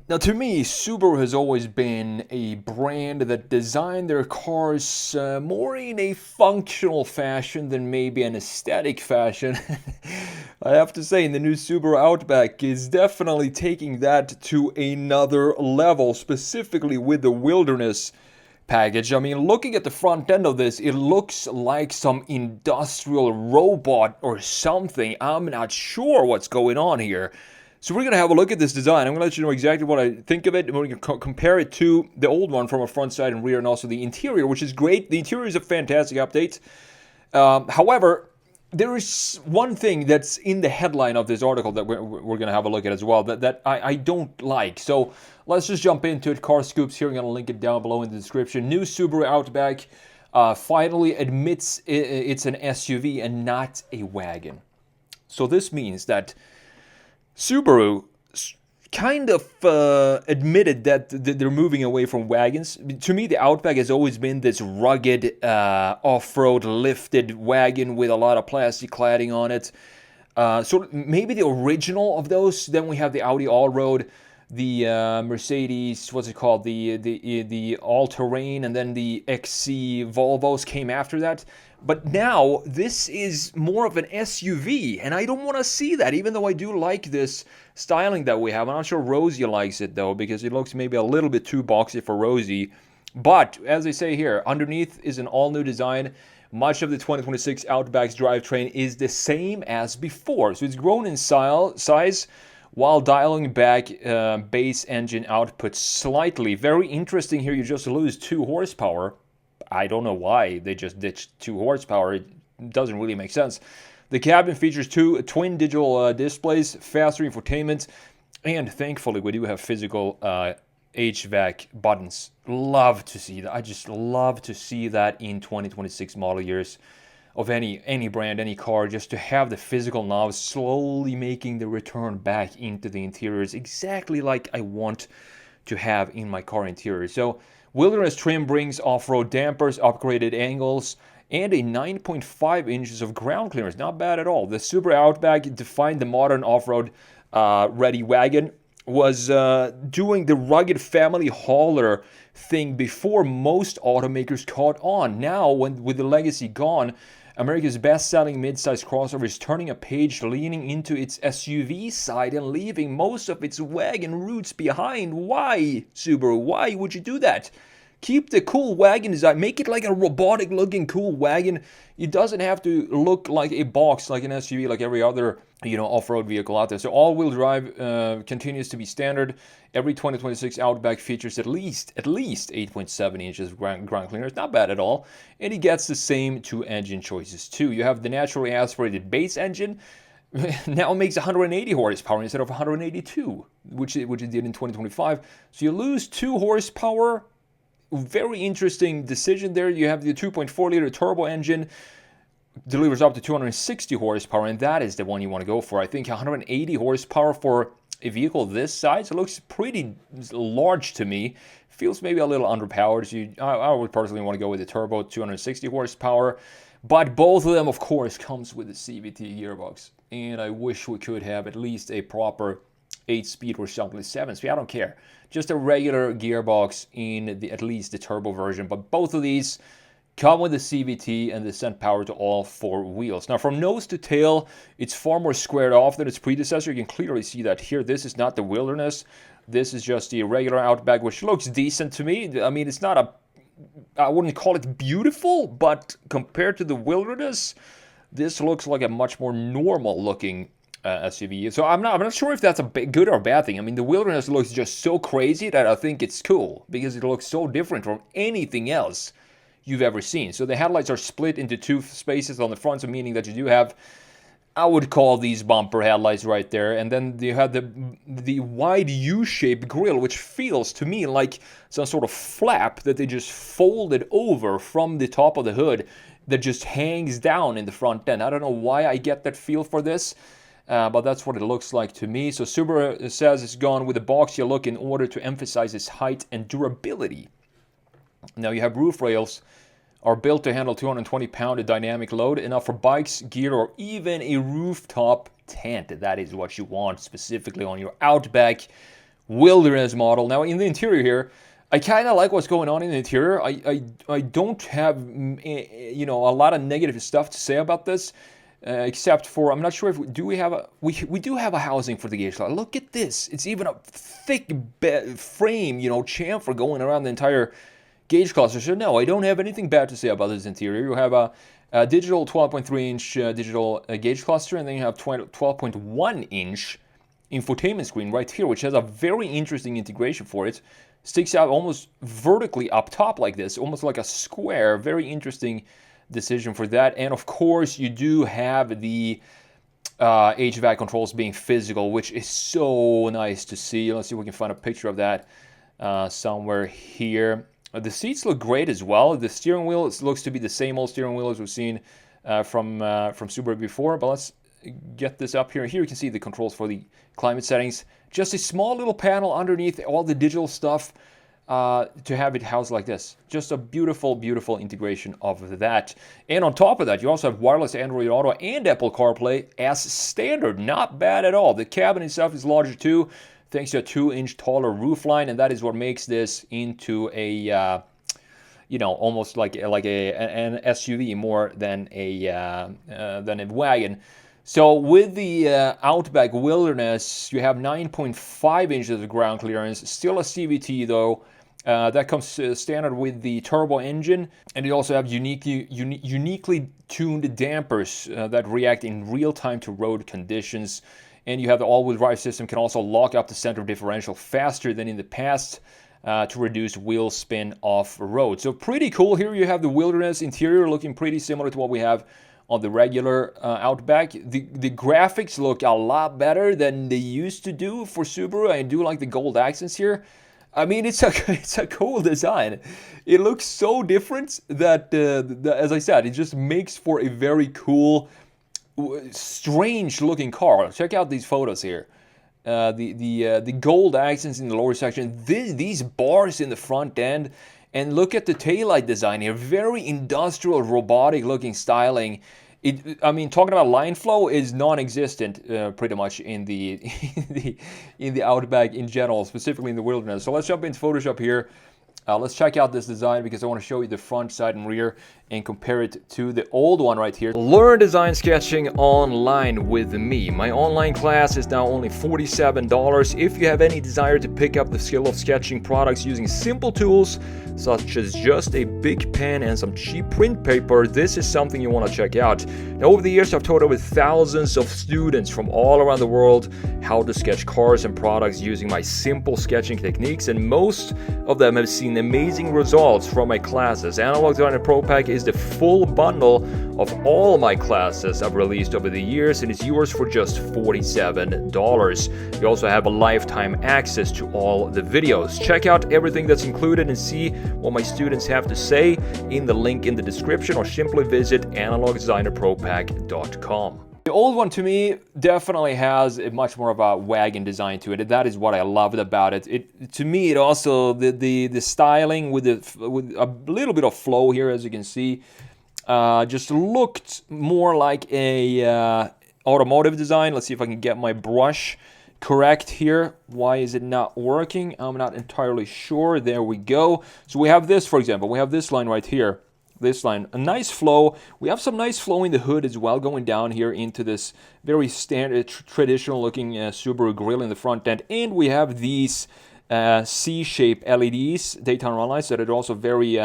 Now, to me, Subaru has always been a brand that designed their cars more in a functional fashion than maybe an aesthetic fashion. I have to say, the new Subaru Outback is definitely taking that to another level, specifically with the Wilderness package. I mean, looking at the front end of this, it looks like some industrial robot or something. I'm not sure what's going on here. So we're going to have a look at this design. I'm going to let you know exactly what I think of it, and we're going to compare it to the old one from a front, side, and rear, and also the interior, which is great. The interior is a fantastic update. However, there is one thing that's in the headline of this article that we're going to have a look at as well that I don't like. So let's just jump into it. Car Scoops here. I'm going to link it down below in the description. New Subaru Outback finally admits it's an SUV and not a wagon. So this means that Subaru kind of admitted that they're moving away from wagons. To me, the Outback has always been this rugged, off-road lifted wagon with a lot of plastic cladding on it. So maybe the original of those. Then we have the Audi Allroad, the Mercedes, what's it called, the All-Terrain, and then the XC Volvos came after that. But now this is more of an SUV, and I don't want to see that, even though I do like this styling that we have. I'm not sure Rosie likes it, though, because it looks maybe a little bit too boxy for Rosie. But, as they say here, underneath is an all-new design. Much of the 2026 Outback's drivetrain is the same as before. So it's grown in size while dialing back base engine output slightly. Very interesting here, you just lose 2 horsepower. I don't know why they just ditched 2 horsepower. It doesn't really make sense. The cabin features 2 twin digital displays, faster infotainment, and thankfully we do have physical HVAC buttons. Love to see that. I just love to see that in 2026 model years of any brand, any car, just to have the physical knobs slowly making the return back into the interiors, exactly like I want to have in my car interior. So Wilderness trim brings off-road dampers, upgraded angles, and a 9.5 inches of ground clearance. Not bad at all. The Subaru Outback defined the modern off-road ready wagon, was doing the rugged family hauler thing before most automakers caught on. Now, with the legacy gone, America's best-selling mid-size crossover is turning a page, leaning into its SUV side and leaving most of its wagon roots behind. Why, Subaru? Why would you do that? Keep the cool wagon design. Make it like a robotic-looking cool wagon. It doesn't have to look like a box, like an SUV, like every other off-road vehicle out there. So all-wheel drive continues to be standard. Every 2026 Outback features at least 8.7 inches of ground clearance. Not bad at all. And it gets the same 2 engine choices too. You have the naturally aspirated base engine. Now it makes 180 horsepower instead of 182, which it did in 2025. So you lose 2 horsepower. Very interesting decision there. You have the 2.4 liter turbo engine, delivers up to 260 horsepower, and that is the one you want to go for. I think 180 horsepower for a vehicle this size, it looks pretty large to me. Feels maybe a little underpowered. So I would personally want to go with the turbo, 260 horsepower. But both of them, of course, comes with the CVT gearbox. And I wish we could have at least a proper 8-speed or something, 7-speed. I don't care. Just a regular gearbox in at least the turbo version. But both of these come with the CVT and they send power to all 4 wheels. Now, from nose to tail, it's far more squared off than its predecessor. You can clearly see that here. This is not the Wilderness. This is just the regular Outback, which looks decent to me. I mean, it's not I wouldn't call it beautiful, but compared to the Wilderness, this looks like a much more normal looking SUV. So I'm not sure if that's a good or bad thing. I mean, the Wilderness looks just so crazy that I think it's cool because it looks so different from anything else you've ever seen. So the headlights are split into 2 spaces on the front, so meaning that you do have, I would call these bumper headlights right there. And then you have the wide U-shaped grille, which feels to me like some sort of flap that they just folded over from the top of the hood that just hangs down in the front end. I don't know why I get that feel for this. But that's what it looks like to me. So Subaru says it's gone with a boxy look in order to emphasize its height and durability. Now you have roof rails are built to handle 220-pound dynamic load, enough for bikes, gear, or even a rooftop tent. That is what you want specifically on your Outback, Wilderness model. Now in the interior here, I kind of like what's going on in the interior. I don't have a lot of negative stuff to say about this, except for I'm not sure if we do have a housing for the gauge cluster. Look at this. It's even a thick frame, chamfer going around the entire gauge cluster. So no, I don't have anything bad to say about this interior. You have a digital 12.3-inch digital gauge cluster, and then you have 12.1-inch infotainment screen right here, which has a very interesting integration for it. Sticks out almost vertically up top like this, almost like a square. Very interesting decision for that. And of course, you do have the HVAC controls being physical, which is so nice to see. Let's see if we can find a picture of that somewhere here. The seats look great as well. The steering wheel looks to be the same old steering wheel as we've seen from Subaru before, but let's get this up here. Here you can see the controls for the climate settings. Just a small little panel underneath all the digital stuff to have it housed like this. Just a beautiful, beautiful integration of that. And on top of that, you also have wireless Android Auto and Apple CarPlay as standard. Not bad at all. The cabin itself is larger too, thanks to a 2-inch taller roofline, and that is what makes this into a almost like an SUV more than a wagon. So with the Outback Wilderness, you have 9.5 inches of ground clearance, still a CVT though. That comes standard with the turbo engine, and you also have uniquely tuned dampers that react in real time to road conditions. And you have the all-wheel drive system, can also lock up the center differential faster than in the past to reduce wheel spin off-road. So pretty cool. Here you have the Wilderness interior looking pretty similar to what we have on the regular Outback. The graphics look a lot better than they used to do for Subaru. I do like the gold accents here. I mean, it's a cool design. It looks so different that, as I said, it just makes for a very cool, strange looking car. Check out these photos here. The gold accents in the lower section, these bars in the front end, and look at the taillight design here. Very industrial, robotic looking styling. I mean, talking about line flow is non-existent pretty much in the in the Outback in general, specifically in the Wilderness. So let's jump into Photoshop here. Let's check out this design because I want to show you the front, side, and rear and compare it to the old one right here. Learn design sketching online with me. My online class is now only $47. If you have any desire to pick up the skill of sketching products using simple tools such as just a big pen and some cheap print paper, this is something you want to check out. Now, over the years, I've taught over thousands of students from all around the world how to sketch cars and products using my simple sketching techniques, and most of them have seen amazing results from my classes. Analog Designer Pro Pack is the full bundle of all my classes I've released over the years, and it's yours for just $47. You also have a lifetime access to all the videos. Check out everything that's included and see what my students have to say in the link in the description, or simply visit analogdesignerpropack.com. The old one to me definitely has a much more of a wagon design to it. That is what I loved about it. To me, it also the styling with a little bit of flow here, as you can see, just looked more like a automotive design. Let's see if I can get my brush correct here. Why is it not working? I'm not entirely sure. There we go. So we have this, for example. We have this line right here. This line, a nice flow. We have some nice flow in the hood as well, going down here into this very standard, traditional looking Subaru grille in the front end. And we have these C-shaped LEDs, daytime run lights, that are also very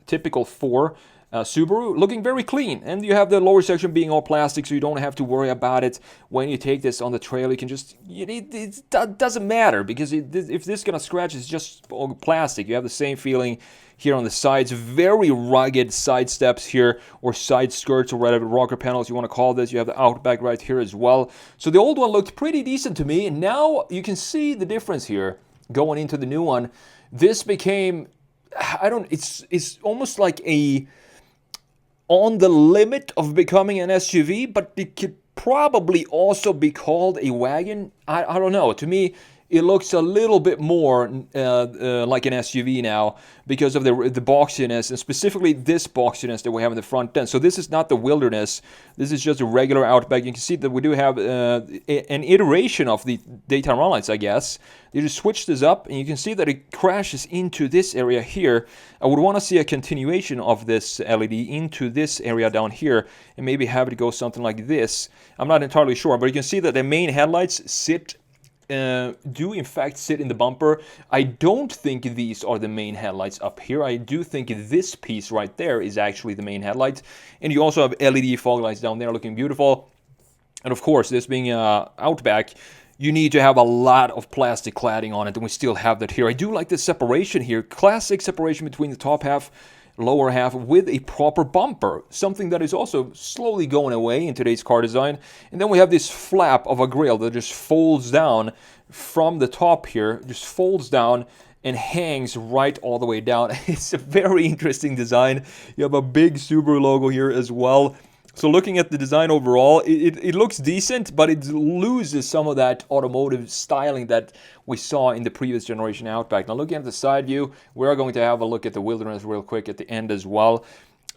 typical for Subaru, looking very clean. And you have the lower section being all plastic, so you don't have to worry about it when you take this on the trail. You can just, it doesn't matter, because if this is gonna scratch, it's just all plastic. You have the same feeling here on the sides. Very rugged side steps here, or side skirts, or whatever rocker panels you want to call this. You have the Outback right here as well. So the old one looked pretty decent to me, and now you can see the difference here going into the new one. This became, it's almost like a on the limit of becoming an SUV, but it could probably also be called a wagon. I don't know. To me, it looks a little bit more like an SUV now because of the boxiness, and specifically this boxiness that we have in the front end. So this is not the Wilderness. This is just a regular Outback. You can see that we do have an iteration of the daytime run lights, I guess. You just switch this up, and you can see that it crashes into this area here. I would want to see a continuation of this LED into this area down here, and maybe have it go something like this. I'm not entirely sure, but you can see that the main headlights do in fact sit in the bumper. I don't think these are the main headlights up here. I do think this piece right there is actually the main headlight. And you also have LED fog lights down there looking beautiful. And of course, this being Outback, you need to have a lot of plastic cladding on it, and we still have that here. I do like the separation here. Classic separation between the top half, lower half, with a proper bumper, something that is also slowly going away in today's car design. And then we have this flap of a grille that just folds down from the top here, just folds down and hangs right all the way down. It's a very interesting design. You have a big Subaru logo here as well. So looking at the design overall, it looks decent, but it loses some of that automotive styling that we saw in the previous generation Outback. Now looking at the side view, we're going to have a look at the Wilderness real quick at the end as well.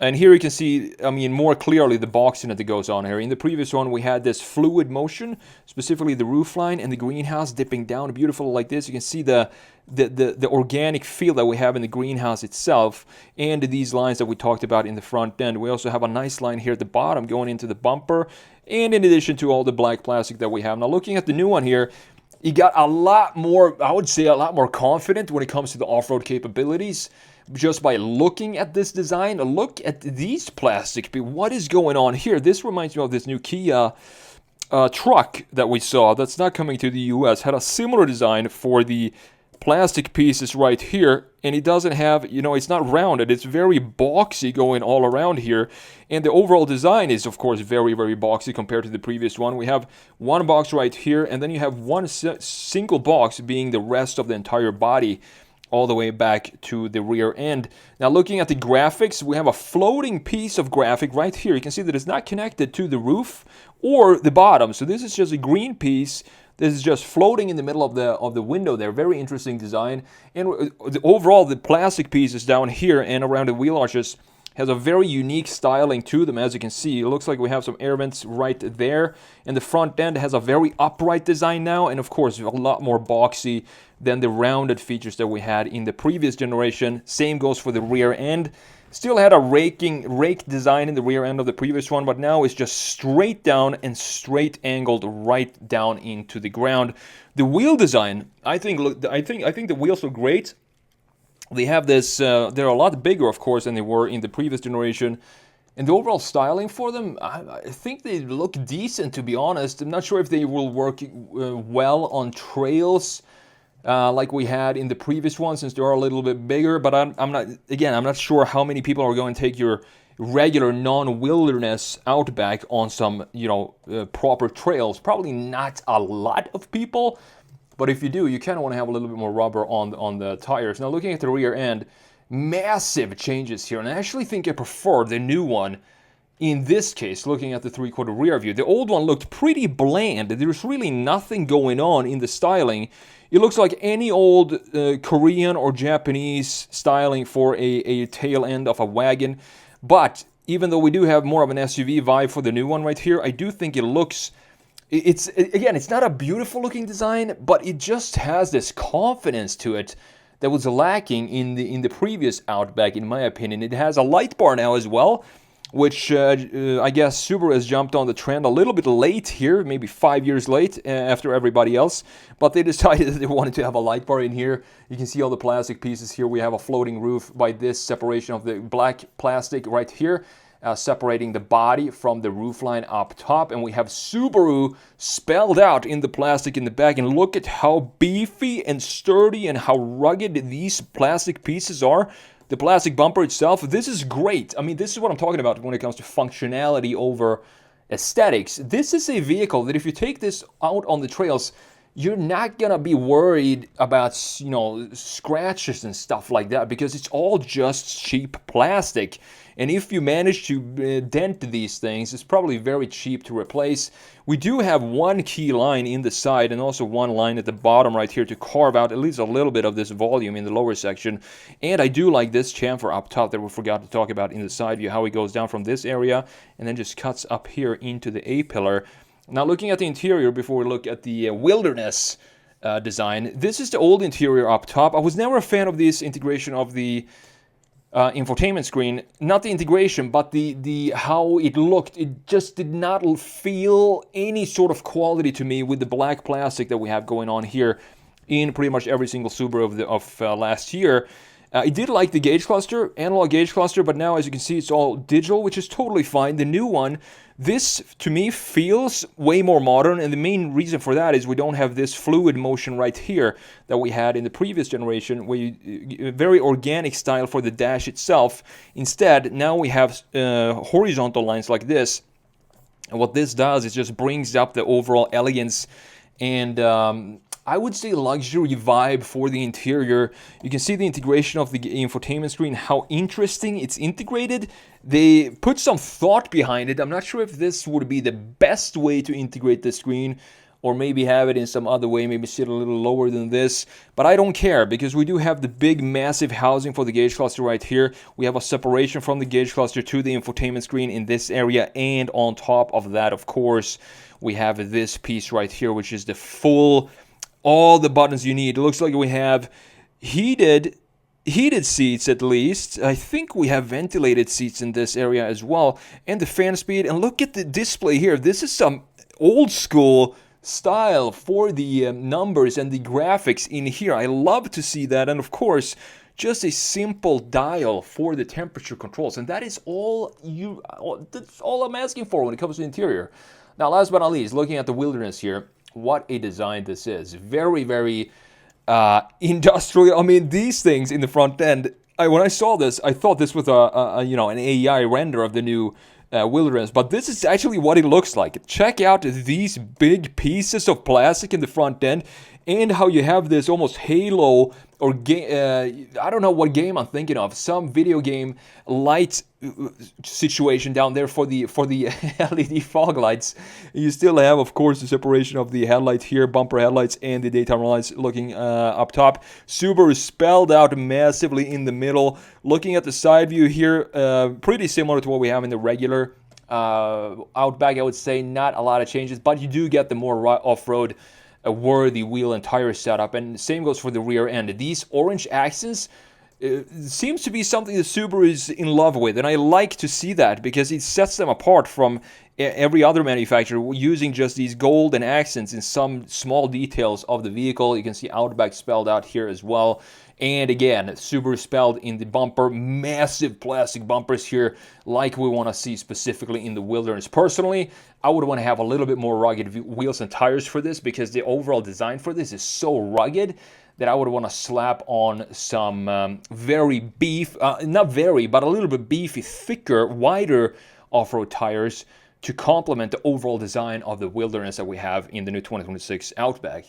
And here you can see, I mean, more clearly the boxing that goes on here. In the previous one, we had this fluid motion, specifically the roofline and the greenhouse dipping down beautiful like this. You can see the organic feel that we have in the greenhouse itself, and these lines that we talked about in the front end. We also have a nice line here at the bottom going into the bumper, and in addition to all the black plastic that we have. Now looking at the new one here, you got a lot more, I would say a lot more confident when it comes to the off-road capabilities. Just by looking at this design, look at these plastic. What is going on here? This reminds me of this new Kia truck that we saw that's not coming to the US. Had a similar design for the plastic pieces right here, and it doesn't have, you know, it's not rounded. It's very boxy going all around here, and the overall design is of course very, very boxy compared to the previous one. We have one box right here, and then you have one single box being the rest of the entire body all the way back to the rear end. Now looking at the graphics, we have a floating piece of graphic right here. You can see that it's not connected to the roof or the bottom. So this is just a green piece. This is just floating in the middle of the window there. Very interesting design. And overall, the plastic pieces down here and around the wheel arches has a very unique styling to them, as you can see. It looks like we have some air vents right there. And the front end has a very upright design now, and of course a lot more boxy than the rounded features that we had in the previous generation. Same goes for the rear end. Still had a rake design in the rear end of the previous one, but now it's just straight down and straight angled right down into the ground. The wheel design, I think the wheels look great. They have this, they're a lot bigger, of course, than they were in the previous generation. And the overall styling for them, I think they look decent, to be honest. I'm not sure if they will work well on trails like we had in the previous one, since they are a little bit bigger. But I'm not sure how many people are going to take your regular non-wilderness Outback on some, proper trails. Probably not a lot of people. But if you do, you kind of want to have a little bit more rubber on the tires. Now looking at the rear end, massive changes here. And I actually think I prefer the new one in this case, looking at the 3/4 rear view. The old one looked pretty bland. There's really nothing going on in the styling. It looks like any old Korean or Japanese styling for a tail end of a wagon. But even though we do have more of an SUV vibe for the new one right here, I do think it looks... It's not a beautiful looking design, but it just has this confidence to it that was lacking in the previous Outback, in my opinion. It has a light bar now as well, which I guess Subaru has jumped on the trend a little bit late here, maybe 5 years late after everybody else. But they decided that they wanted to have a light bar in here. You can see all the plastic pieces here. We have a floating roof by this separation of the black plastic right here. Separating the body from the roofline up top, and we have Subaru spelled out in the plastic in the back. And look at how beefy and sturdy and how rugged these plastic pieces are. The plastic bumper itself, this is great. I mean, this is what I'm talking about when it comes to functionality over aesthetics. This is a vehicle that if you take this out on the trails, you're not gonna be worried about, you know, scratches and stuff like that, because it's all just cheap plastic. And if you manage to dent these things, it's probably very cheap to replace. We do have one key line in the side and also one line at the bottom right here to carve out at least a little bit of this volume in the lower section. And I do like this chamfer up top that we forgot to talk about in the side view, how it goes down from this area and then just cuts up here into the A-pillar. Now, looking at the interior before we look at the wilderness design, this is the old interior up top. I was never a fan of this integration of the infotainment screen. Not the integration, but the how it looked. It just did not feel any sort of quality to me with the black plastic that we have going on here in pretty much every single Subaru of last year. I did like the gauge cluster, analog gauge cluster, but now as you can see it's all digital, which is totally fine. The new one, this to me feels way more modern, and the main reason for that is we don't have this fluid motion right here that we had in the previous generation, where you, very organic style for the dash itself. Instead, now we have horizontal lines like this, and what this does is just brings up the overall elegance and I would say luxury vibe for the interior. You can see the integration of the infotainment screen, how interesting it's integrated. They put some thought behind it. I'm not sure if this would be the best way to integrate the screen, or maybe have it in some other way, maybe sit a little lower than this. But I don't care, because we do have the big massive housing for the gauge cluster right here. We have a separation from the gauge cluster to the infotainment screen in this area, and on top of that, of course, we have this piece right here, which is the full, all the buttons you need. It looks like we have heated seats at least. I think we have ventilated seats in this area as well, and the fan speed. And look at the display here. This is some old school style for the numbers and the graphics in here. I love to see that. And of course, just a simple dial for the temperature controls, and that is that's all I'm asking for when it comes to interior. Now, last but not least, looking at the wilderness here, what a design this is. Very, very industrial. I mean, these things in the front end, when I saw this, I thought this was an AI render of the new wilderness, but this is actually what it looks like. Check out these big pieces of plastic in the front end, and how you have this almost halo or I don't know what game I'm thinking of, some video game light situation down there for the LED fog lights. You still have, of course, the separation of the headlights here, bumper headlights, and the daytime lights looking up top. Subaru spelled out massively in the middle. Looking at the side view here, pretty similar to what we have in the regular Outback, I would say. Not a lot of changes, but you do get the more off-road worthy wheel and tire setup, and the same goes for the rear end. These orange accents seems to be something that Subaru is in love with, and I like to see that, because it sets them apart from every other manufacturer, using just these golden accents in some small details of the vehicle. You can see Outback spelled out here as well. And again, Subaru spelled in the bumper, massive plastic bumpers here, like we want to see specifically in the wilderness. Personally, I would want to have a little bit more rugged wheels and tires for this, because the overall design for this is so rugged that I would want to slap on some not very, but a little bit beefy, thicker, wider off-road tires to complement the overall design of the wilderness that we have in the new 2026 Outback.